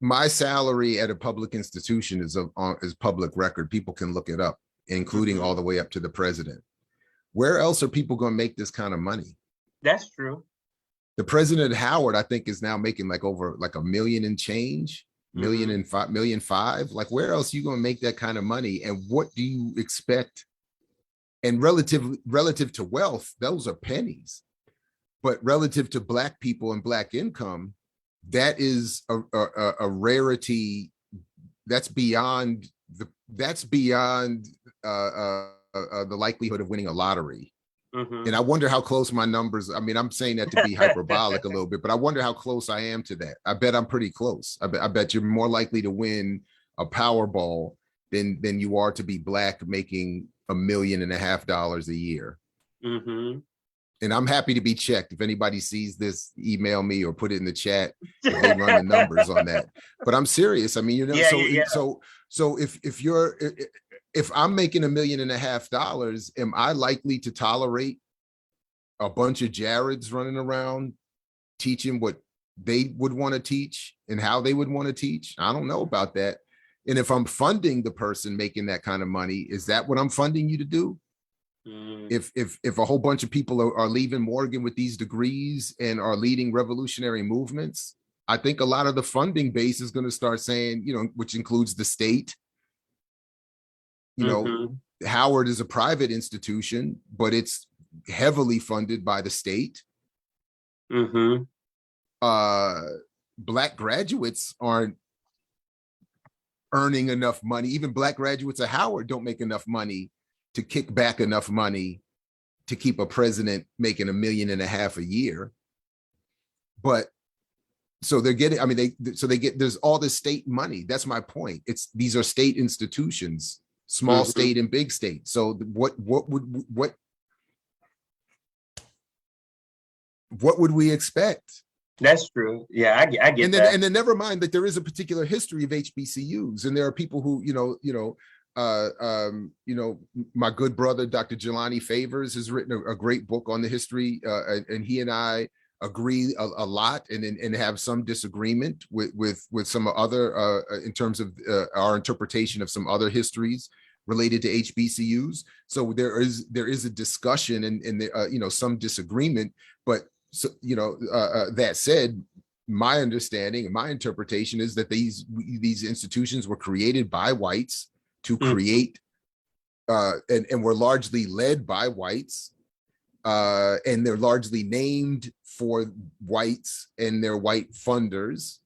my salary at a public institution is public record. People can look it up, including all the way up to the president. Where else are people going to make this kind of money? That's true. The president Howard, I think, is now making like over like $1 million and change, $1.5 million. Like, where else are you going to make that kind of money? And what do you expect? And relative to wealth, those are pennies. But relative to Black people and Black income, that is a rarity. That's beyond the likelihood of winning a lottery. And I wonder how close my numbers, I mean, I'm saying that to be hyperbolic a little bit, but I wonder how close I am to that. I bet I'm pretty close. I bet you're more likely to win a Powerball than you are to be Black making $1.5 million a year. And I'm happy to be checked. If anybody sees this, email me or put it in the chat. They run the numbers on that. But I'm serious. I mean, you know, so if I'm making $1.5 million, am I likely to tolerate a bunch of Jareds running around teaching what they would want to teach and how they would want to teach? I don't know about that. And if I'm funding the person making that kind of money, is that what I'm funding you to do? If a whole bunch of people are leaving Morgan with these degrees and are leading revolutionary movements, I think a lot of the funding base is going to start saying, you know, which includes the state. You know, Howard is a private institution, but it's heavily funded by the state. Black graduates aren't earning enough money. Even Black graduates of Howard don't make enough money to kick back enough money to keep a president making $1.5 million a year. But so they're getting, I mean, there's all this state money. That's my point. These are state institutions, small state and big state. So what would we expect? That's true. Yeah, I get that. And then never mind that there is a particular history of HBCUs, and there are people who, my good brother, Dr. Jelani Favors, has written a great book on the history, and he and I agree a lot and have some disagreement with some other, in terms of our interpretation of some other histories related to HBCUs. So there is a discussion and some disagreement, but so, that said, my understanding and my interpretation is that these institutions were created by whites to create, and were largely led by whites, and they're largely named for whites and their white funders.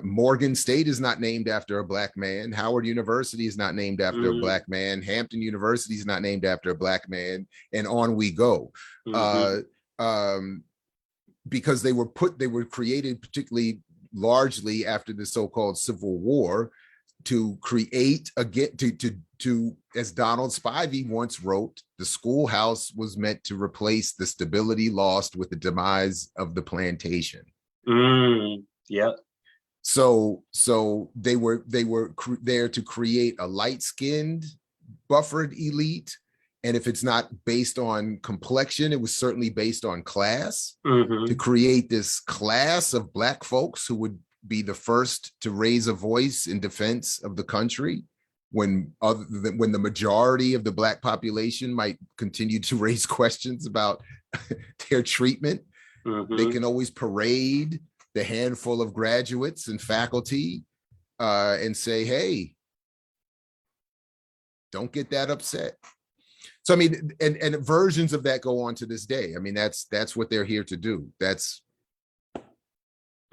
Morgan State is not named after a Black man. Howard University is not named after a Black man. Hampton University is not named after a Black man, and on we go. Because they were created particularly largely after the so-called Civil War to create to as Donald Spivey once wrote, the schoolhouse was meant to replace the stability lost with the demise of the plantation. Yeah. So they were there to create a light-skinned buffered elite. And if it's not based on complexion, it was certainly based on class, to create this class of Black folks who would be the first to raise a voice in defense of the country when the majority of the Black population might continue to raise questions about their treatment. They can always parade the handful of graduates and faculty and say, hey, don't get that upset. So, I mean, and versions of that go on to this day. I mean, that's what they're here to do. That's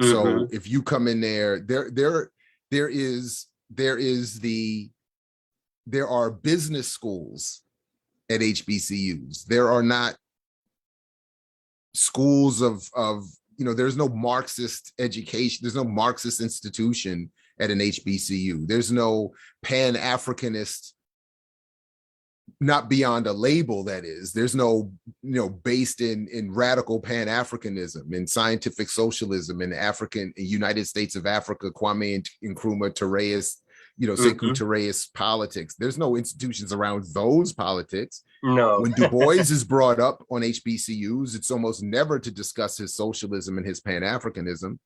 so if you come in there are business schools at HBCUs. There are not schools of there's no Marxist education. There's no Marxist institution at an HBCU. There's no Pan-Africanist, not beyond a label, that is. There's no, based in radical Pan-Africanism and scientific socialism and United States of Africa, Kwame Nkrumah, Sekou Touré's politics. There's no institutions around those politics. No. When Du Bois is brought up on HBCUs, it's almost never to discuss his socialism and his Pan-Africanism.